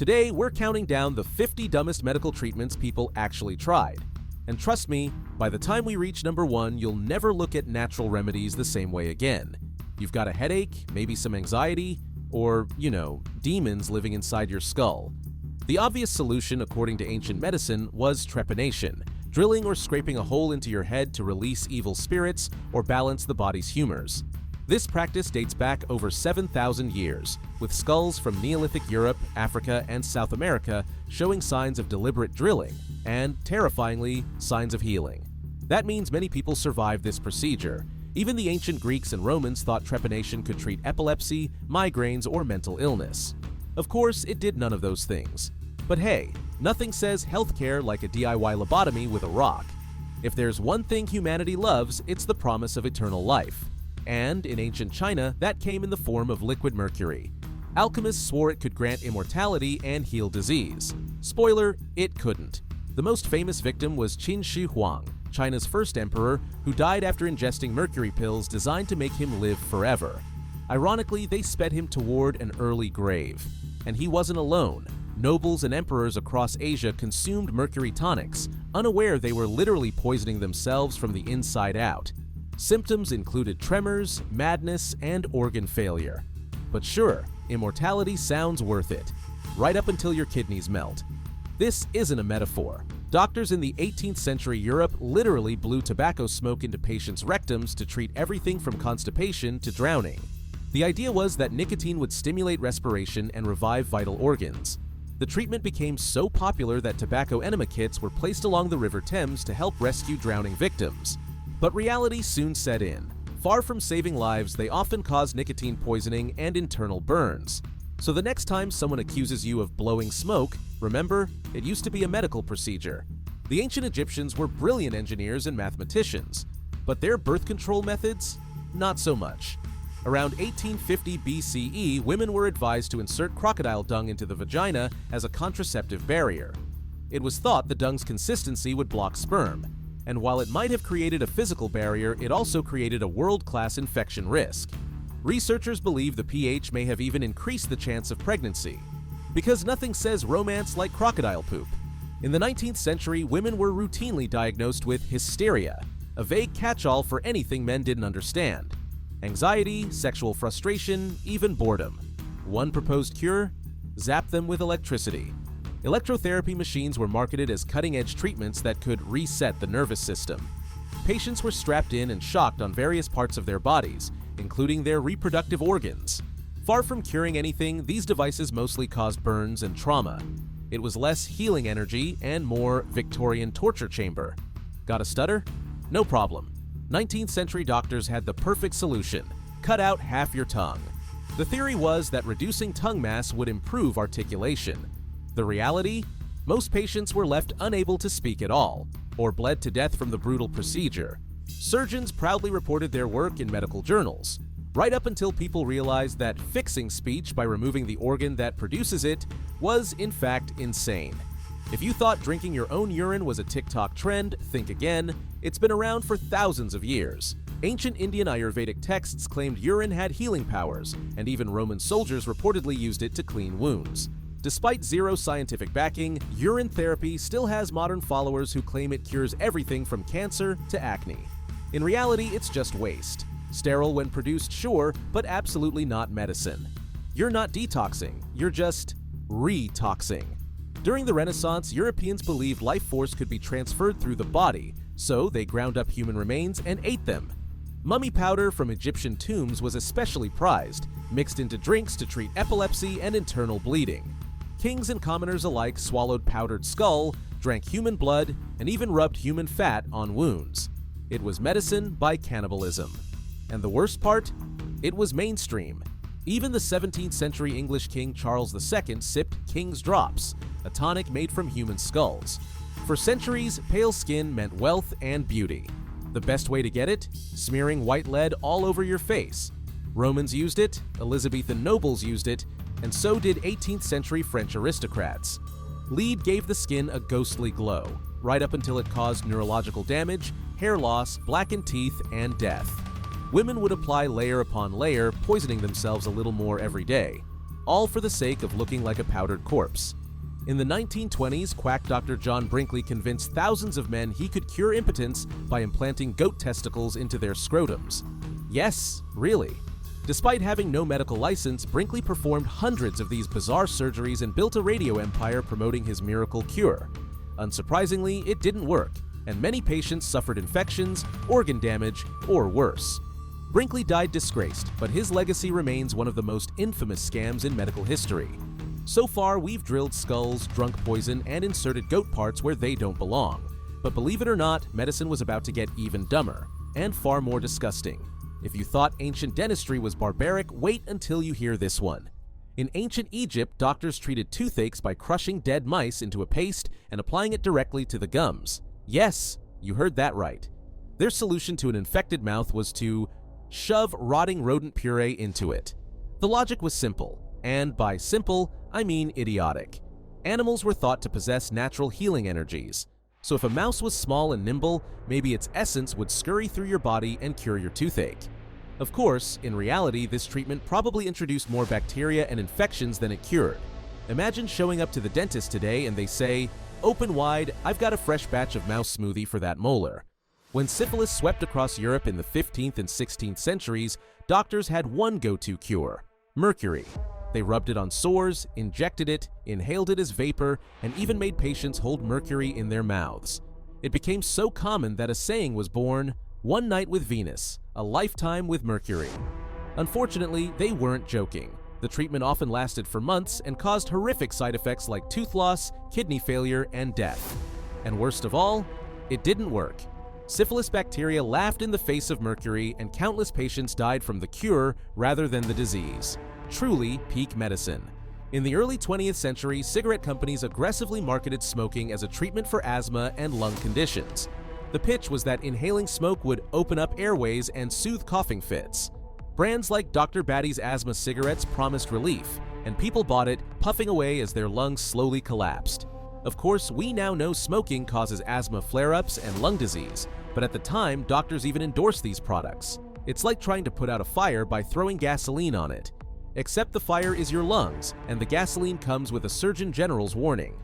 Today, we're counting down the 50 dumbest medical treatments people actually tried. And trust me, by the time we reach number 1, you'll never look at natural remedies the same way again. You've got a headache, maybe some anxiety, or, demons living inside your skull. The obvious solution, according to ancient medicine, was trepanation, drilling or scraping a hole into your head to release evil spirits or balance the body's humors. This practice dates back over 7,000 years, with skulls from Neolithic Europe, Africa, and South America showing signs of deliberate drilling and, terrifyingly, signs of healing. That means many people survived this procedure. Even the ancient Greeks and Romans thought trepanation could treat epilepsy, migraines, or mental illness. Of course, it did none of those things. But hey, nothing says healthcare like a DIY lobotomy with a rock. If there's one thing humanity loves, it's the promise of eternal life. And in ancient China, that came in the form of liquid mercury. Alchemists swore it could grant immortality and heal disease. Spoiler, it couldn't. The most famous victim was Qin Shi Huang, China's first emperor, who died after ingesting mercury pills designed to make him live forever. Ironically, they sped him toward an early grave. And he wasn't alone. Nobles and emperors across Asia consumed mercury tonics, unaware they were literally poisoning themselves from the inside out. Symptoms included tremors, madness, and organ failure. But sure, immortality sounds worth it, right up until your kidneys melt. This isn't a metaphor. Doctors in the 18th century Europe literally blew tobacco smoke into patients' rectums to treat everything from constipation to drowning. The idea was that nicotine would stimulate respiration and revive vital organs. The treatment became so popular that tobacco enema kits were placed along the River Thames to help rescue drowning victims. But reality soon set in. Far from saving lives, they often cause nicotine poisoning and internal burns. So the next time someone accuses you of blowing smoke, remember, it used to be a medical procedure. The ancient Egyptians were brilliant engineers and mathematicians, but their birth control methods? Not so much. Around 1850 BCE, women were advised to insert crocodile dung into the vagina as a contraceptive barrier. It was thought the dung's consistency would block sperm, and while it might have created a physical barrier, it also created a world-class infection risk. Researchers believe the pH may have even increased the chance of pregnancy. Because nothing says romance like crocodile poop. In the 19th century, women were routinely diagnosed with hysteria, a vague catch-all for anything men didn't understand. Anxiety, sexual frustration, even boredom. One proposed cure? Zap them with electricity. Electrotherapy machines were marketed as cutting-edge treatments that could reset the nervous system. Patients were strapped in and shocked on various parts of their bodies, including their reproductive organs. Far from curing anything, these devices mostly caused burns and trauma. It was less healing energy and more Victorian torture chamber. Got a stutter? No problem. 19th century doctors had the perfect solution: cut out half your tongue. The theory was that reducing tongue mass would improve articulation. The reality? Most patients were left unable to speak at all, or bled to death from the brutal procedure. Surgeons proudly reported their work in medical journals, right up until people realized that fixing speech by removing the organ that produces it was, in fact, insane. If you thought drinking your own urine was a TikTok trend, think again. It's been around for thousands of years. Ancient Indian Ayurvedic texts claimed urine had healing powers, and even Roman soldiers reportedly used it to clean wounds. Despite zero scientific backing, urine therapy still has modern followers who claim it cures everything from cancer to acne. In reality, it's just waste. Sterile when produced, sure, but absolutely not medicine. You're not detoxing, you're just retoxing. During the Renaissance, Europeans believed life force could be transferred through the body, so they ground up human remains and ate them. Mummy powder from Egyptian tombs was especially prized, mixed into drinks to treat epilepsy and internal bleeding. Kings and commoners alike swallowed powdered skull, drank human blood, and even rubbed human fat on wounds. It was medicine by cannibalism. And the worst part? It was mainstream. Even the 17th century English King Charles II sipped King's Drops, a tonic made from human skulls. For centuries, pale skin meant wealth and beauty. The best way to get it? Smearing white lead all over your face. Romans used it, Elizabethan nobles used it, and so did 18th century French aristocrats. Lead gave the skin a ghostly glow, right up until it caused neurological damage, hair loss, blackened teeth, and death. Women would apply layer upon layer, poisoning themselves a little more every day. all for the sake of looking like a powdered corpse. In the 1920s, quack Dr. John Brinkley convinced thousands of men he could cure impotence by implanting goat testicles into their scrotums. Yes, really. Despite having no medical license, Brinkley performed hundreds of these bizarre surgeries and built a radio empire promoting his miracle cure. Unsurprisingly, it didn't work, and many patients suffered infections, organ damage, or worse. Brinkley died disgraced, but his legacy remains one of the most infamous scams in medical history. So far, we've drilled skulls, drunk poison, and inserted goat parts where they don't belong. But believe it or not, medicine was about to get even dumber, and far more disgusting. If you thought ancient dentistry was barbaric, wait until you hear this one. In ancient Egypt, doctors treated toothaches by crushing dead mice into a paste and applying it directly to the gums. Yes, you heard that right. Their solution to an infected mouth was to shove rotting rodent puree into it. The logic was simple, and by simple, I mean idiotic. Animals were thought to possess natural healing energies. So if a mouse was small and nimble, maybe its essence would scurry through your body and cure your toothache. Of course, in reality, this treatment probably introduced more bacteria and infections than it cured. Imagine showing up to the dentist today and they say, "Open wide, I've got a fresh batch of mouse smoothie for that molar." When syphilis swept across Europe in the 15th and 16th centuries, doctors had one go-to cure: mercury. They rubbed it on sores, injected it, inhaled it as vapor, and even made patients hold mercury in their mouths. It became so common that a saying was born, "One night with Venus, a lifetime with Mercury." Unfortunately, they weren't joking. The treatment often lasted for months and caused horrific side effects like tooth loss, kidney failure, and death. And worst of all, it didn't work. Syphilis bacteria laughed in the face of mercury, and countless patients died from the cure rather than the disease. Truly peak medicine. In the early 20th century, cigarette companies aggressively marketed smoking as a treatment for asthma and lung conditions. The pitch was that inhaling smoke would open up airways and soothe coughing fits. Brands like Dr. Batty's asthma cigarettes promised relief, and people bought it, puffing away as their lungs slowly collapsed. Of course, we now know smoking causes asthma flare-ups and lung disease, but at the time, doctors even endorsed these products. It's like trying to put out a fire by throwing gasoline on it. Except the fire is your lungs, and the gasoline comes with a Surgeon General's warning.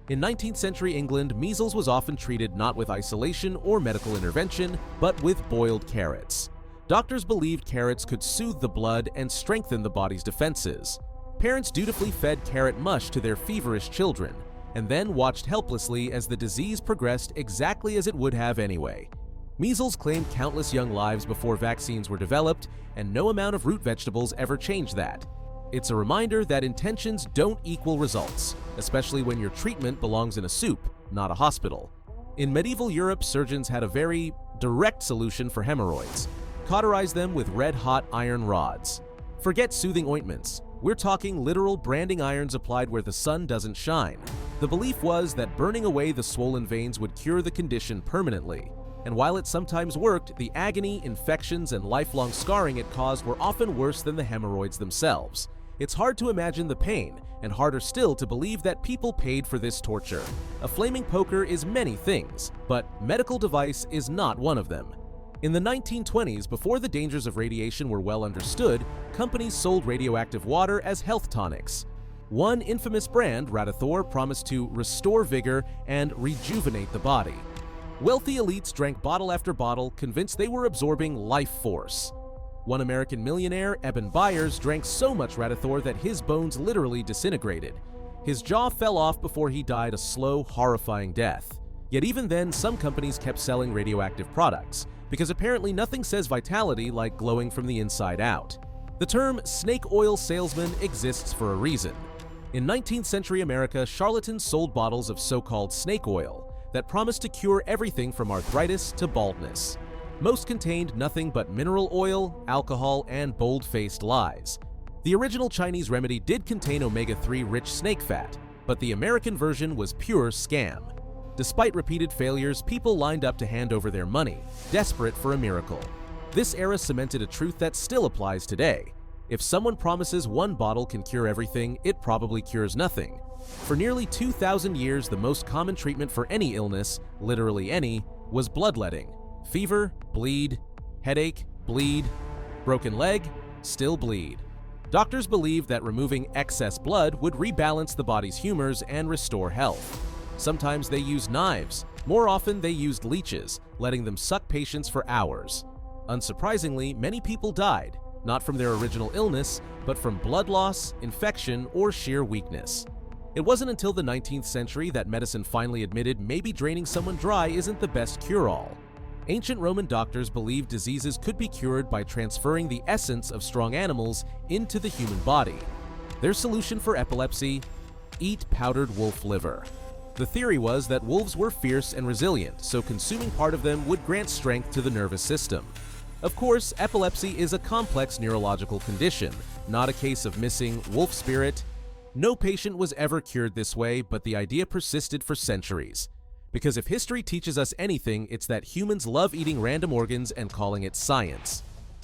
In 19th century England, measles was often treated not with isolation or medical intervention, but with boiled carrots. Doctors believed carrots could soothe the blood and strengthen the body's defenses. Parents dutifully fed carrot mush to their feverish children, and then watched helplessly as the disease progressed exactly as it would have anyway. Measles claimed countless young lives before vaccines were developed, and no amount of root vegetables ever changed that. It's a reminder that intentions don't equal results, especially when your treatment belongs in a soup, not a hospital. In medieval Europe, surgeons had a very direct solution for hemorrhoids: cauterize them with red-hot iron rods. Forget soothing ointments. We're talking literal branding irons applied where the sun doesn't shine. The belief was that burning away the swollen veins would cure the condition permanently. And while it sometimes worked, the agony, infections, and lifelong scarring it caused were often worse than the hemorrhoids themselves. It's hard to imagine the pain, and harder still to believe that people paid for this torture. A flaming poker is many things, but medical device is not one of them. In the 1920s, before the dangers of radiation were well understood, companies sold radioactive water as health tonics. One infamous brand, Radithor, promised to restore vigor and rejuvenate the body. Wealthy elites drank bottle after bottle, convinced they were absorbing life force. One American millionaire, Eben Byers, drank so much Radithor that his bones literally disintegrated. His jaw fell off before he died a slow, horrifying death. Yet even then, some companies kept selling radioactive products, because apparently nothing says vitality like glowing from the inside out. The term snake oil salesman exists for a reason. In 19th century America, charlatans sold bottles of so-called snake oil that promised to cure everything from arthritis to baldness. Most contained nothing but mineral oil, alcohol, and bold-faced lies. The original Chinese remedy did contain omega-3 rich snake fat, but the American version was pure scam. Despite repeated failures, people lined up to hand over their money, desperate for a miracle. This era cemented a truth that still applies today. If someone promises one bottle can cure everything, it probably cures nothing. For nearly 2,000 years, the most common treatment for any illness, literally any, was bloodletting. Fever, bleed. Headache, bleed. Broken leg, still bleed. Doctors believed that removing excess blood would rebalance the body's humors and restore health. Sometimes they used knives. More often, they used leeches, letting them suck patients for hours. Unsurprisingly, many people died, not from their original illness, but from blood loss, infection, or sheer weakness. It wasn't until the 19th century that medicine finally admitted maybe draining someone dry isn't the best cure-all. Ancient Roman doctors believed diseases could be cured by transferring the essence of strong animals into the human body. Their solution for epilepsy? Eat powdered wolf liver. The theory was that wolves were fierce and resilient, so consuming part of them would grant strength to the nervous system. Of course, epilepsy is a complex neurological condition, not a case of missing wolf spirit. No patient was ever cured this way, but the idea persisted for centuries. Because if history teaches us anything, it's that humans love eating random organs and calling it science.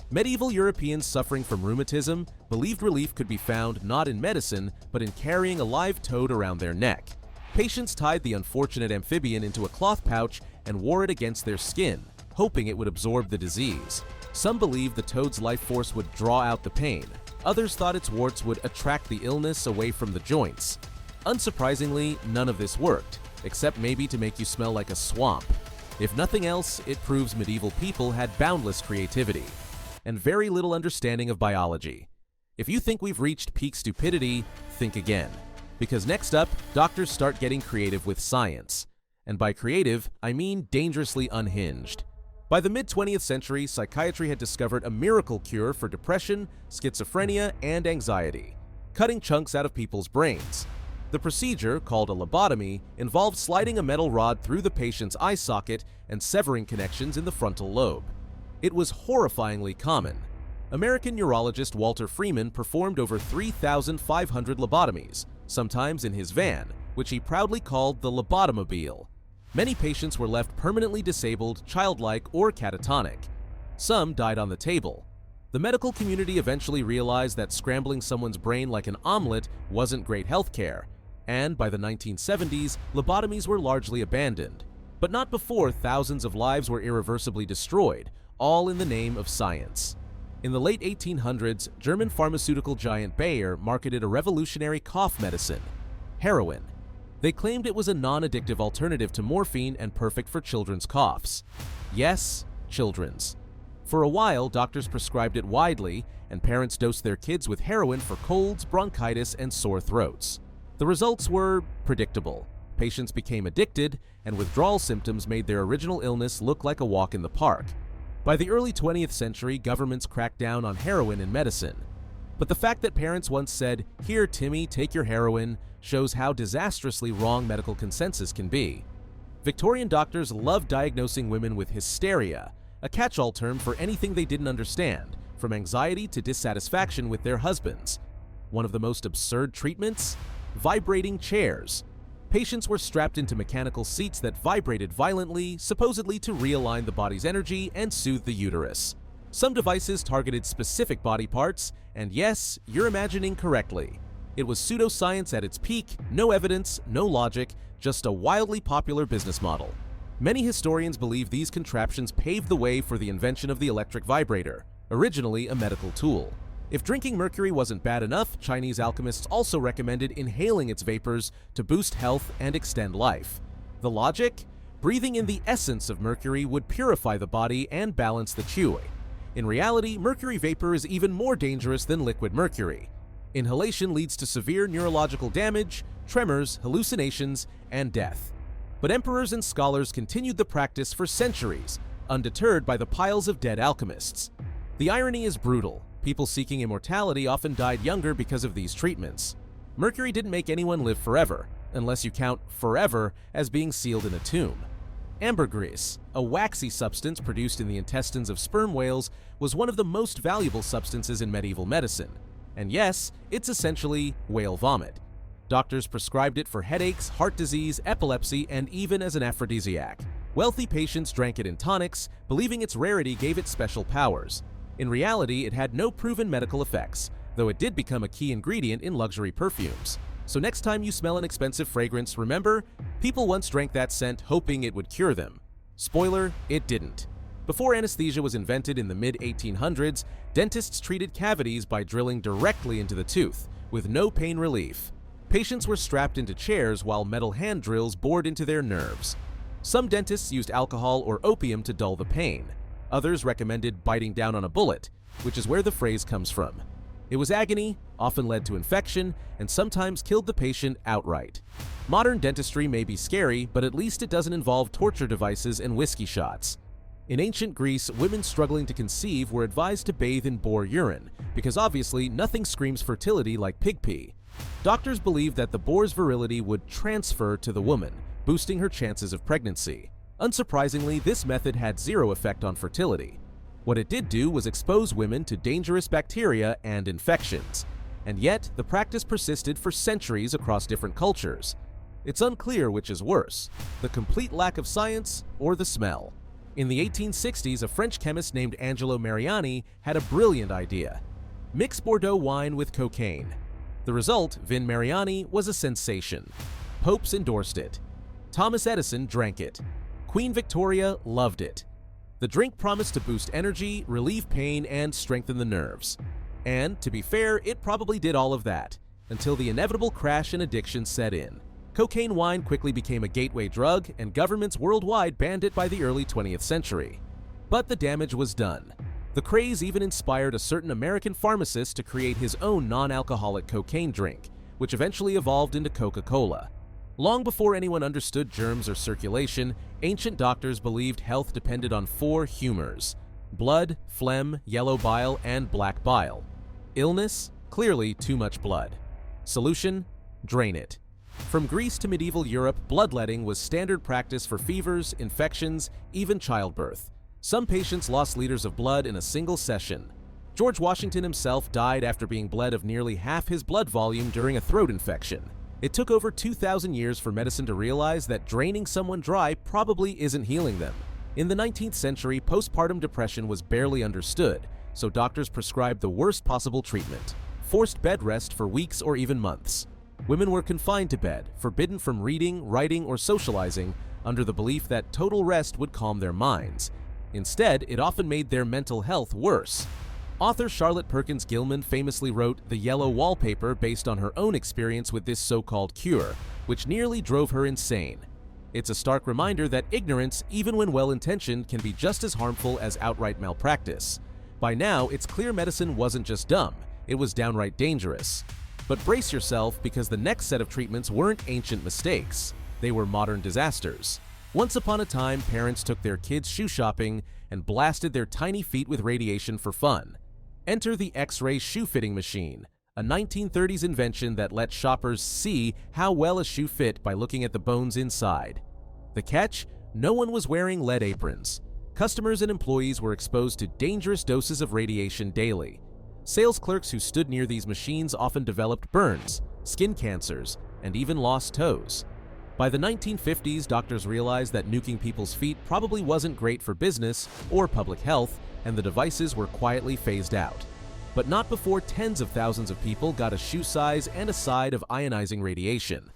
Medieval Europeans suffering from rheumatism believed relief could be found not in medicine, but in carrying a live toad around their neck. Patients tied the unfortunate amphibian into a cloth pouch and wore it against their skin, hoping it would absorb the disease. Some believed the toad's life force would draw out the pain. Others thought its warts would attract the illness away from the joints. Unsurprisingly, none of this worked, except maybe to make you smell like a swamp. If nothing else, it proves medieval people had boundless creativity and very little understanding of biology. If you think we've reached peak stupidity, think again. Because next up, doctors start getting creative with science. And by creative, I mean dangerously unhinged. By the mid-20th century, psychiatry had discovered a miracle cure for depression, schizophrenia, and anxiety, cutting chunks out of people's brains. The procedure, called a lobotomy, involved sliding a metal rod through the patient's eye socket and severing connections in the frontal lobe. It was horrifyingly common. American neurologist Walter Freeman performed over 3,500 lobotomies, sometimes in his van, which he proudly called the lobotomobile. Many patients were left permanently disabled, childlike, or catatonic. Some died on the table. The medical community eventually realized that scrambling someone's brain like an omelet wasn't great healthcare, and by the 1970s, lobotomies were largely abandoned. But not before thousands of lives were irreversibly destroyed, all in the name of science. In the late 1800s, German pharmaceutical giant Bayer marketed a revolutionary cough medicine, heroin. They claimed it was a non-addictive alternative to morphine and perfect for children's coughs. Yes, children's. For a while, doctors prescribed it widely, and parents dosed their kids with heroin for colds, bronchitis, and sore throats. The results were predictable. Patients became addicted, and withdrawal symptoms made their original illness look like a walk in the park. By the early 20th century, governments cracked down on heroin in medicine. But the fact that parents once said, "Here, Timmy, take your heroin," shows how disastrously wrong medical consensus can be. Victorian doctors loved diagnosing women with hysteria, a catch-all term for anything they didn't understand, from anxiety to dissatisfaction with their husbands. One of the most absurd treatments? Vibrating chairs. Patients were strapped into mechanical seats that vibrated violently, supposedly to realign the body's energy and soothe the uterus. Some devices targeted specific body parts, and yes, you're imagining correctly. It was pseudoscience at its peak, no evidence, no logic, just a wildly popular business model. Many historians believe these contraptions paved the way for the invention of the electric vibrator, originally a medical tool. If drinking mercury wasn't bad enough, Chinese alchemists also recommended inhaling its vapors to boost health and extend life. The logic? Breathing in the essence of mercury would purify the body and balance the qi. In reality, mercury vapor is even more dangerous than liquid mercury. Inhalation leads to severe neurological damage, tremors, hallucinations, and death. But emperors and scholars continued the practice for centuries, undeterred by the piles of dead alchemists. The irony is brutal. People seeking immortality often died younger because of these treatments. Mercury didn't make anyone live forever, unless you count forever as being sealed in a tomb. Ambergris, a waxy substance produced in the intestines of sperm whales, was one of the most valuable substances in medieval medicine. And yes, it's essentially whale vomit. Doctors prescribed it for headaches, heart disease, epilepsy, and even as an aphrodisiac. Wealthy patients drank it in tonics, believing its rarity gave it special powers. In reality, it had no proven medical effects, though it did become a key ingredient in luxury perfumes. So next time you smell an expensive fragrance, remember, people once drank that scent hoping it would cure them. Spoiler, it didn't. Before anesthesia was invented in the mid-1800s, dentists treated cavities by drilling directly into the tooth, with no pain relief. Patients were strapped into chairs while metal hand drills bored into their nerves. Some dentists used alcohol or opium to dull the pain. Others recommended biting down on a bullet, which is where the phrase comes from. It was agony, often led to infection, and sometimes killed the patient outright. Modern dentistry may be scary, but at least it doesn't involve torture devices and whiskey shots. In ancient Greece, women struggling to conceive were advised to bathe in boar urine, because obviously nothing screams fertility like pig pee. Doctors believed that the boar's virility would transfer to the woman, boosting her chances of pregnancy. Unsurprisingly, this method had zero effect on fertility. What it did do was expose women to dangerous bacteria and infections. And yet, the practice persisted for centuries across different cultures. It's unclear which is worse, the complete lack of science or the smell. In the 1860s, a French chemist named Angelo Mariani had a brilliant idea. Mix Bordeaux wine with cocaine. The result, Vin Mariani, was a sensation. Popes endorsed it. Thomas Edison drank it. Queen Victoria loved it. The drink promised to boost energy, relieve pain, and strengthen the nerves. And, to be fair, it probably did all of that, until the inevitable crash and addiction set in. Cocaine wine quickly became a gateway drug, and governments worldwide banned it by the early 20th century. But the damage was done. The craze even inspired a certain American pharmacist to create his own non-alcoholic cocaine drink, which eventually evolved into Coca-Cola. Long before anyone understood germs or circulation, ancient doctors believed health depended on 4 humors: blood, phlegm, yellow bile, and black bile. Illness? Clearly too much blood. Solution? Drain it. From Greece to medieval Europe, bloodletting was standard practice for fevers, infections, even childbirth. Some patients lost liters of blood in a single session. George Washington himself died after being bled of nearly half his blood volume during a throat infection. It took over 2,000 years for medicine to realize that draining someone dry probably isn't healing them. In the 19th century, postpartum depression was barely understood, so doctors prescribed the worst possible treatment: forced bed rest for weeks or even months. Women were confined to bed, forbidden from reading, writing, or socializing, under the belief that total rest would calm their minds. Instead, it often made their mental health worse. Author Charlotte Perkins Gilman famously wrote The Yellow Wallpaper based on her own experience with this so-called cure, which nearly drove her insane. It's a stark reminder that ignorance, even when well-intentioned, can be just as harmful as outright malpractice. By now, it's clear medicine wasn't just dumb, it was downright dangerous. But brace yourself, because the next set of treatments weren't ancient mistakes. They were modern disasters. Once upon a time, parents took their kids shoe shopping and blasted their tiny feet with radiation for fun. Enter the X-ray shoe fitting machine, a 1930s invention that let shoppers see how well a shoe fit by looking at the bones inside. The catch? No one was wearing lead aprons. Customers and employees were exposed to dangerous doses of radiation daily. Sales clerks who stood near these machines often developed burns, skin cancers, and even lost toes. By the 1950s, doctors realized that nuking people's feet probably wasn't great for business or public health, and the devices were quietly phased out. But not before tens of thousands of people got a shoe size and a side of ionizing radiation.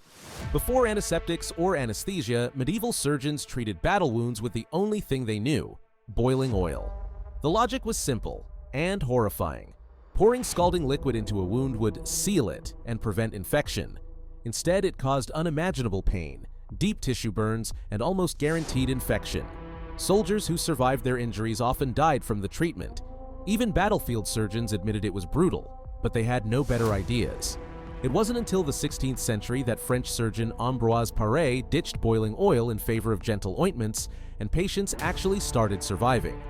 Before antiseptics or anesthesia, medieval surgeons treated battle wounds with the only thing they knew: boiling oil. The logic was simple and horrifying. Pouring scalding liquid into a wound would seal it and prevent infection. Instead, it caused unimaginable pain, deep tissue burns, and almost guaranteed infection. Soldiers who survived their injuries often died from the treatment. Even battlefield surgeons admitted it was brutal, but they had no better ideas. It wasn't until the 16th century that French surgeon Ambroise Paré ditched boiling oil in favor of gentle ointments, and patients actually started surviving.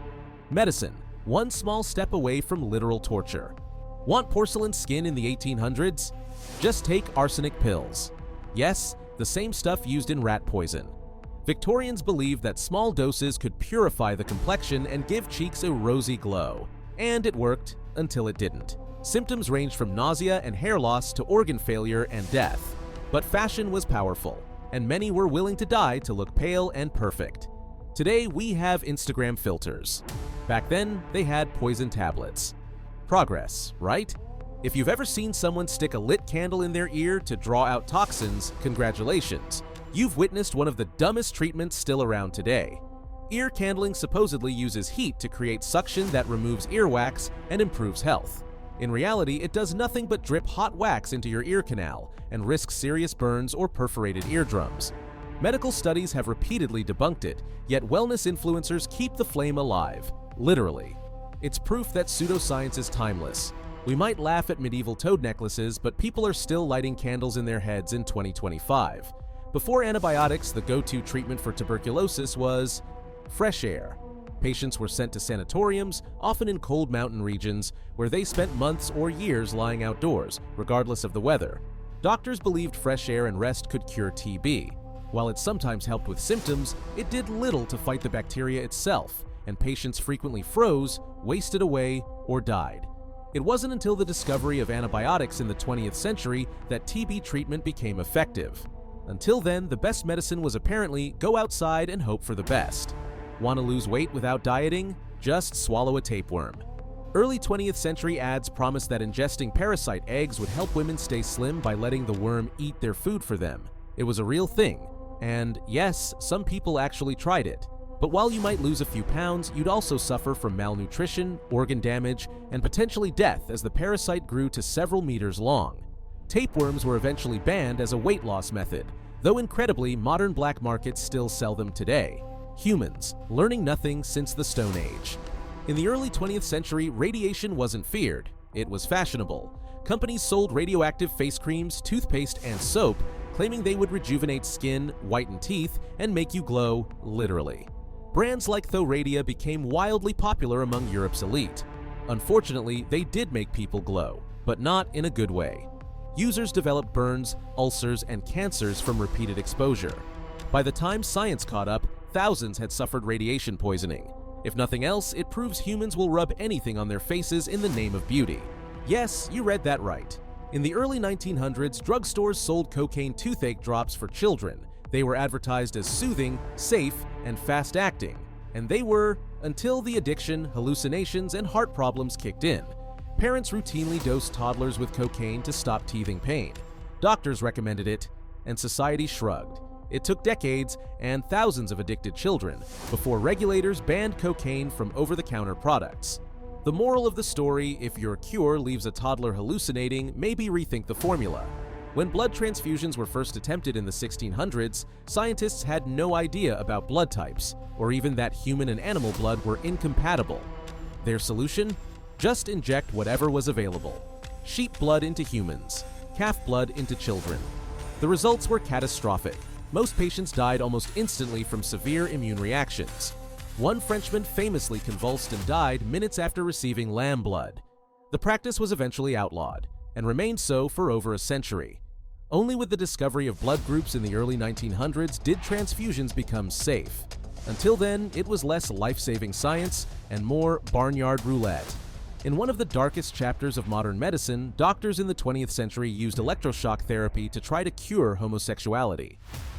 Medicine, one small step away from literal torture. Want porcelain skin in the 1800s? Just take arsenic pills. Yes, the same stuff used in rat poison. Victorians believed that small doses could purify the complexion and give cheeks a rosy glow. And it worked, until it didn't. Symptoms ranged from nausea and hair loss to organ failure and death. But fashion was powerful, and many were willing to die to look pale and perfect. Today, we have Instagram filters. Back then, they had poison tablets. Progress, right? If you've ever seen someone stick a lit candle in their ear to draw out toxins, congratulations. You've witnessed one of the dumbest treatments still around today. Ear candling supposedly uses heat to create suction that removes earwax and improves health. In reality, it does nothing but drip hot wax into your ear canal and risks serious burns or perforated eardrums. Medical studies have repeatedly debunked it, yet wellness influencers keep the flame alive, literally. It's proof that pseudoscience is timeless. We might laugh at medieval toad necklaces, but people are still lighting candles in their heads in 2025. Before antibiotics, the go-to treatment for tuberculosis was fresh air. Patients were sent to sanatoriums, often in cold mountain regions, where they spent months or years lying outdoors, regardless of the weather. Doctors believed fresh air and rest could cure TB. While it sometimes helped with symptoms, it did little to fight the bacteria itself, and patients frequently froze, wasted away, or died. It wasn't until the discovery of antibiotics in the 20th century that TB treatment became effective. Until then, the best medicine was apparently go outside and hope for the best. Want to lose weight without dieting? Just swallow a tapeworm. Early 20th century ads promised that ingesting parasite eggs would help women stay slim by letting the worm eat their food for them. It was a real thing, and yes, some people actually tried it. But while you might lose a few pounds, you'd also suffer from malnutrition, organ damage, and potentially death as the parasite grew to several meters long. Tapeworms were eventually banned as a weight loss method, though incredibly, modern black markets still sell them today. Humans, learning nothing since the Stone Age. In the early 20th century, radiation wasn't feared, it was fashionable. Companies sold radioactive face creams, toothpaste, and soap, claiming they would rejuvenate skin, whiten teeth, and make you glow, literally. Brands like Thoradia became wildly popular among Europe's elite. Unfortunately, they did make people glow, but not in a good way. Users developed burns, ulcers, and cancers from repeated exposure. By the time science caught up, thousands had suffered radiation poisoning. If nothing else, it proves humans will rub anything on their faces in the name of beauty. Yes, you read that right. In the early 1900s, drugstores sold cocaine toothache drops for children. They were advertised as soothing, safe, and fast-acting. And they were, until the addiction, hallucinations, and heart problems kicked in. Parents routinely dosed toddlers with cocaine to stop teething pain. Doctors recommended it, and society shrugged. It took decades and thousands of addicted children before regulators banned cocaine from over-the-counter products. The moral of the story, if your cure leaves a toddler hallucinating, maybe rethink the formula. When blood transfusions were first attempted in the 1600s, scientists had no idea about blood types, or even that human and animal blood were incompatible. Their solution? Just inject whatever was available. Sheep blood into humans, calf blood into children. The results were catastrophic. Most patients died almost instantly from severe immune reactions. One Frenchman famously convulsed and died minutes after receiving lamb blood. The practice was eventually outlawed, and remained so for over a century. Only with the discovery of blood groups in the early 1900s did transfusions become safe. Until then, it was less life-saving science and more barnyard roulette. In one of the darkest chapters of modern medicine, doctors in the 20th century used electroshock therapy to try to cure homosexuality.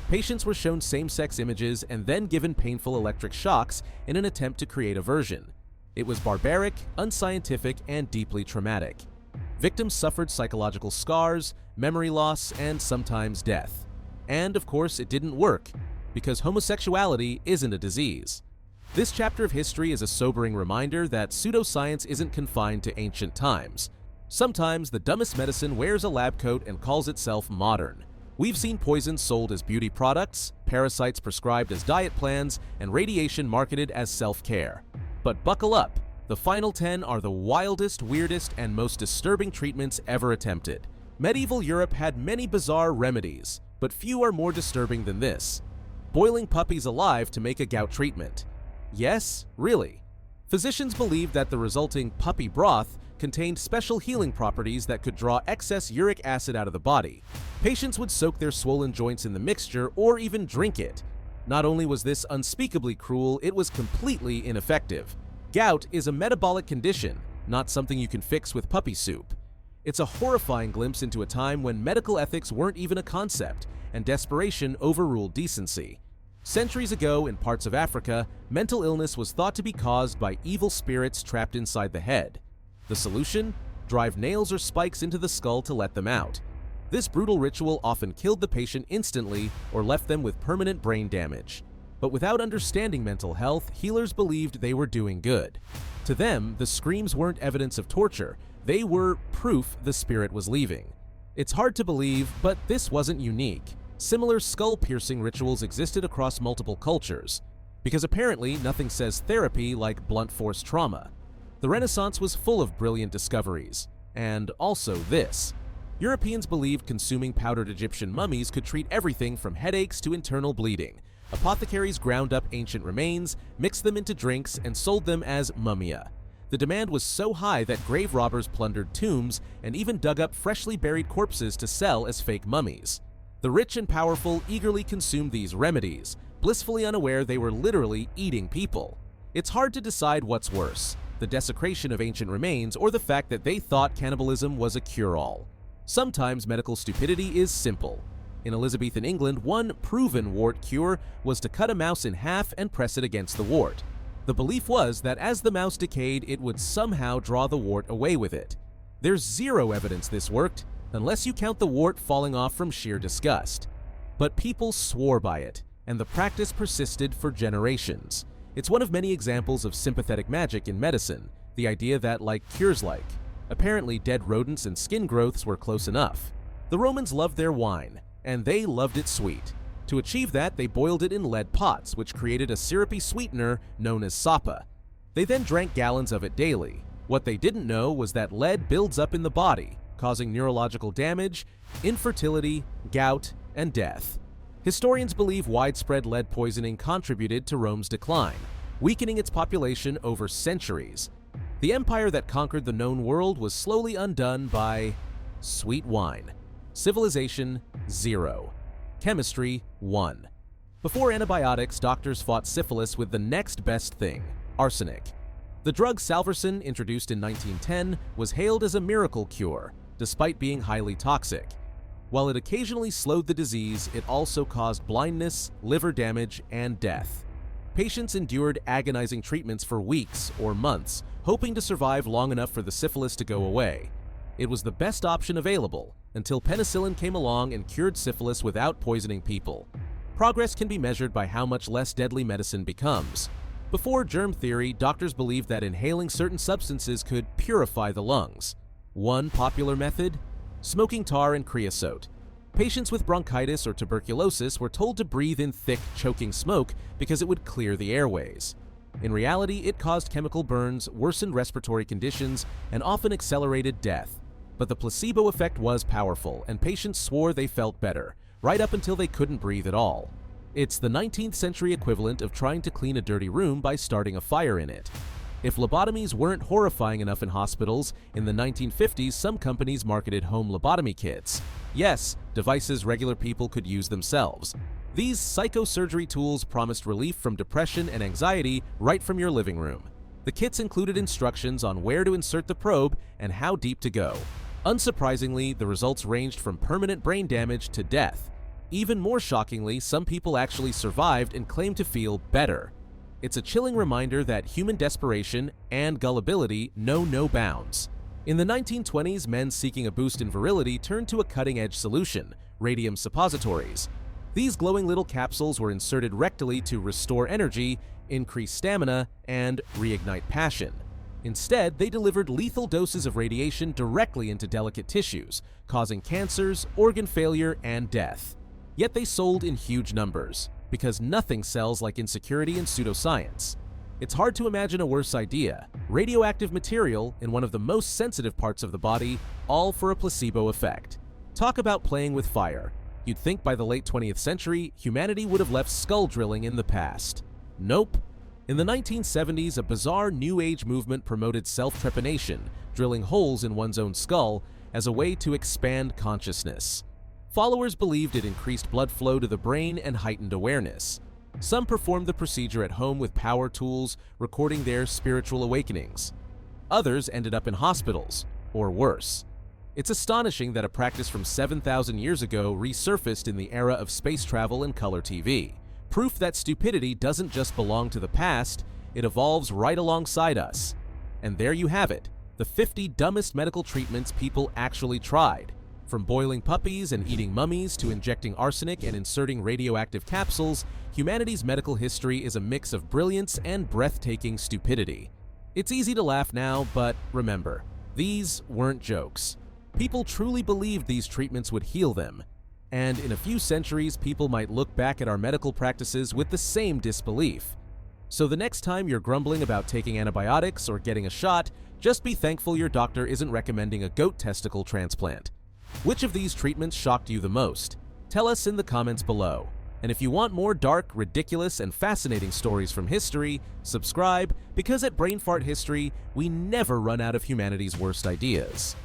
Patients were shown same-sex images and then given painful electric shocks in an attempt to create aversion. It was barbaric, unscientific, and deeply traumatic. Victims suffered psychological scars, memory loss, and sometimes death. And, of course, it didn't work, because homosexuality isn't a disease. This chapter of history is a sobering reminder that pseudoscience isn't confined to ancient times. Sometimes the dumbest medicine wears a lab coat and calls itself modern. We've seen poisons sold as beauty products, parasites prescribed as diet plans, and radiation marketed as self-care. But buckle up, the final 10 are the wildest, weirdest, and most disturbing treatments ever attempted. Medieval Europe had many bizarre remedies, but few are more disturbing than this. Boiling puppies alive to make a gout treatment. Yes, really. Physicians believed that the resulting puppy broth contained special healing properties that could draw excess uric acid out of the body. Patients would soak their swollen joints in the mixture or even drink it. Not only was this unspeakably cruel, it was completely ineffective. Gout is a metabolic condition, not something you can fix with puppy soup. It's a horrifying glimpse into a time when medical ethics weren't even a concept, and desperation overruled decency. Centuries ago, in parts of Africa, mental illness was thought to be caused by evil spirits trapped inside the head. The solution? Drive nails or spikes into the skull to let them out. This brutal ritual often killed the patient instantly or left them with permanent brain damage. But without understanding mental health, healers believed they were doing good. To them, the screams weren't evidence of torture, they were proof the spirit was leaving. It's hard to believe, but this wasn't unique. Similar skull-piercing rituals existed across multiple cultures, because apparently nothing says therapy like blunt force trauma. The Renaissance was full of brilliant discoveries, and also this. Europeans believed consuming powdered Egyptian mummies could treat everything from headaches to internal bleeding. Apothecaries ground up ancient remains, mixed them into drinks, and sold them as mummia. The demand was so high that grave robbers plundered tombs and even dug up freshly buried corpses to sell as fake mummies. The rich and powerful eagerly consumed these remedies, blissfully unaware they were literally eating people. It's hard to decide what's worse, the desecration of ancient remains or the fact that they thought cannibalism was a cure-all. Sometimes medical stupidity is simple. In Elizabethan England, one proven wart cure was to cut a mouse in half and press it against the wart. The belief was that as the mouse decayed, it would somehow draw the wart away with it. There's zero evidence this worked, unless you count the wart falling off from sheer disgust. But people swore by it, and the practice persisted for generations. It's one of many examples of sympathetic magic in medicine, the idea that like cures like. Apparently dead rodents and skin growths were close enough. The Romans loved their wine, and they loved it sweet. To achieve that, they boiled it in lead pots, which created a syrupy sweetener known as sapa. They then drank gallons of it daily. What they didn't know was that lead builds up in the body, causing neurological damage, infertility, gout, and death. Historians believe widespread lead poisoning contributed to Rome's decline, weakening its population over centuries. The empire that conquered the known world was slowly undone by sweet wine. Civilization, 0. Chemistry, 1. Before antibiotics, doctors fought syphilis with the next best thing, arsenic. The drug salvarsan, introduced in 1910, was hailed as a miracle cure, despite being highly toxic. While it occasionally slowed the disease, it also caused blindness, liver damage, and death. Patients endured agonizing treatments for weeks or months, hoping to survive long enough for the syphilis to go away. It was the best option available, until penicillin came along and cured syphilis without poisoning people. Progress can be measured by how much less deadly medicine becomes. Before germ theory, doctors believed that inhaling certain substances could purify the lungs. One popular method? Smoking tar and creosote. Patients with bronchitis or tuberculosis were told to breathe in thick, choking smoke because it would clear the airways. In reality, it caused chemical burns, worsened respiratory conditions, and often accelerated death. But the placebo effect was powerful, and patients swore they felt better, right up until they couldn't breathe at all. It's the 19th century equivalent of trying to clean a dirty room by starting a fire in it. If lobotomies weren't horrifying enough in hospitals, in the 1950s some companies marketed home lobotomy kits. Yes, devices regular people could use themselves. These psychosurgery tools promised relief from depression and anxiety right from your living room. The kits included instructions on where to insert the probe and how deep to go. Unsurprisingly, the results ranged from permanent brain damage to death. Even more shockingly, some people actually survived and claimed to feel better. It's a chilling reminder that human desperation and gullibility know no bounds. In the 1920s, men seeking a boost in virility turned to a cutting-edge solution, radium suppositories. These glowing little capsules were inserted rectally to restore energy, increase stamina, and reignite passion. Instead, they delivered lethal doses of radiation directly into delicate tissues, causing cancers, organ failure, and death. Yet they sold in huge numbers, because nothing sells like insecurity and pseudoscience. It's hard to imagine a worse idea. Radioactive material in one of the most sensitive parts of the body, all for a placebo effect. Talk about playing with fire. You'd think by the late 20th century, humanity would have left skull drilling in the past. Nope. In the 1970s, a bizarre New Age movement promoted self-trepanation, drilling holes in one's own skull, as a way to expand consciousness. Followers believed it increased blood flow to the brain and heightened awareness. Some performed the procedure at home with power tools, recording their spiritual awakenings. Others ended up in hospitals, or worse. It's astonishing that a practice from 7,000 years ago resurfaced in the era of space travel and color TV. Proof that stupidity doesn't just belong to the past, it evolves right alongside us. And there you have it, the 50 dumbest medical treatments people actually tried. From boiling puppies and eating mummies to injecting arsenic and inserting radioactive capsules, humanity's medical history is a mix of brilliance and breathtaking stupidity. It's easy to laugh now, but remember, these weren't jokes. People truly believed these treatments would heal them. And in a few centuries, people might look back at our medical practices with the same disbelief. So the next time you're grumbling about taking antibiotics or getting a shot, just be thankful your doctor isn't recommending a goat testicle transplant. Which of these treatments shocked you the most? Tell us in the comments below. And if you want more dark, ridiculous, and fascinating stories from history, subscribe, because at Brain Fart History, we never run out of humanity's worst ideas.